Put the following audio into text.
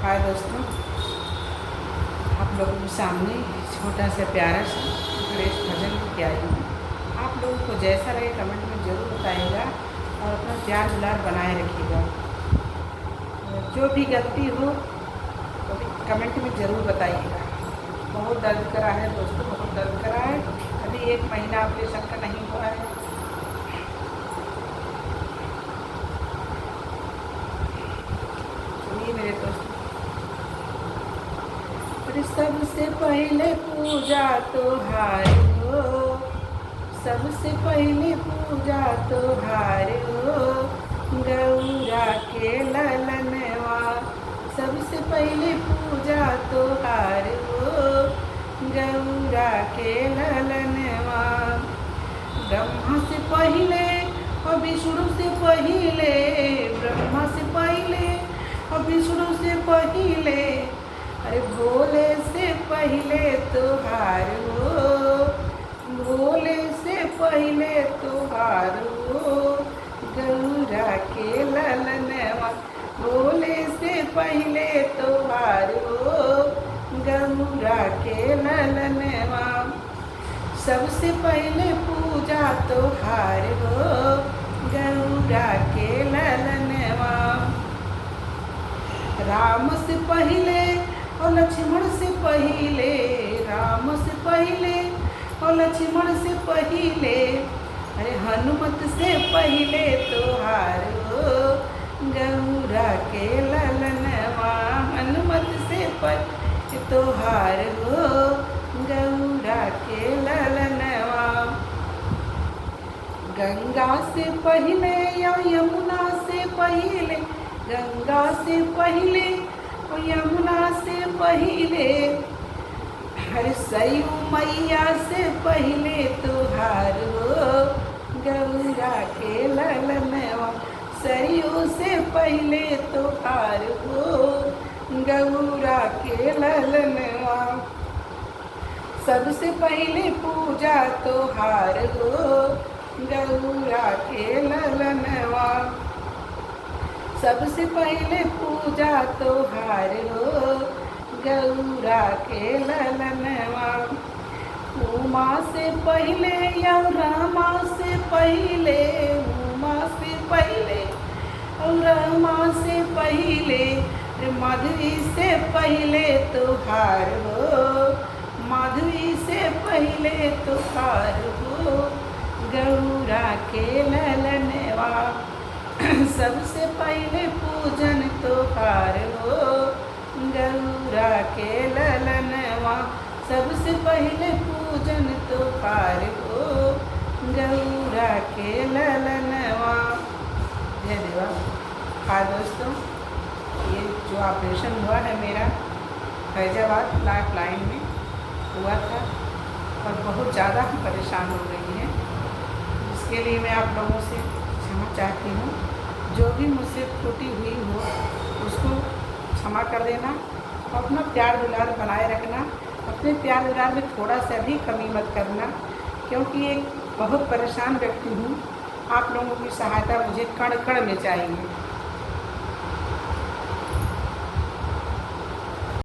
हाय दोस्तों, आप लोगों के सामने छोटा सा प्यारा सा गणेश भजन लेके आई हूँ। आप लोगों को जैसा लगे कमेंट में ज़रूर बताइएगा और अपना प्यार दुलार बनाए रखिएगा। जो भी गलती हो तो भी कमेंट में ज़रूर बताइएगा। बहुत दर्द करा है दोस्तों, बहुत दर्द करा है। अभी 1 महीना ऑपरेशन का नहीं हुआ है। सुनिए मेरे दोस्तों, सबसे पहले पूजा तोहार हो, सबसे पहले पूजा तोहार हो, गौरा के ललनवा। सबसे पहले पूजा तोहार हो, गौरा के ललनवा। ब्रह्मा से पहले और विष्णु से पहले, ब्रह्मा से पहले और विष्णु से पहले, अरे भोले से पहले तोहार हो, भोले से पहले तोहार हो, गौरा के ललनवा। भोले से पहले तोहार हो, गौरा के ललनवा। सबसे पहले पूजा तोहार हो, गौरा के ललनवा। राम से पहले और लक्ष्मण से पहले, राम से पहले और लक्ष्मण से पहले, अरे हनुमत से पहले तोहार हो, गौरा के ललनवा। हनुमत से पहले तोहार हो, गौरा के ललनवा। गंगा से पहले या यमुना से पहले, गंगा से पहले और यमुना से पहले, हर सयू मैया से पहले तोहार हो, गौरा के ललनवा। सयू से पहले तोहार हो, गौरा के ललनवा। सबसे पहले पूजा तोहार हो, गौरा के ललनवा। सबसे पहले पूजा तोहार हो, गौरा के ललनवा। उमा से पहले या रमा से पहले, उमा से पहले और रमा से पहले, माधवी से पहले तोहार हो, माधवी से पहले तोहार हो, गौरा के ललनवा। सबसे पहले पूजन तोहार हो, गौरा के ललनवा। सबसे पहले पूजन तोहार हो, गौरा के ललनवा। जय देवा। हाँ दोस्तों, ये जो ऑपरेशन हुआ है मेरा फैजाबाद लाइफ लाइन में हुआ था और बहुत ज़्यादा हम परेशान हो रही हैं, इसके लिए मैं आप लोगों से क्षमा चाहती हूँ। जो भी मुझसे त्रुटि हुई हो उसको क्षमा कर देना और अपना प्यार दुलार बनाए रखना। अपने प्यार दुलार में थोड़ा सा भी कमी मत करना, क्योंकि एक बहुत परेशान व्यक्ति हूँ। आप लोगों की सहायता मुझे कण कण में चाहिए।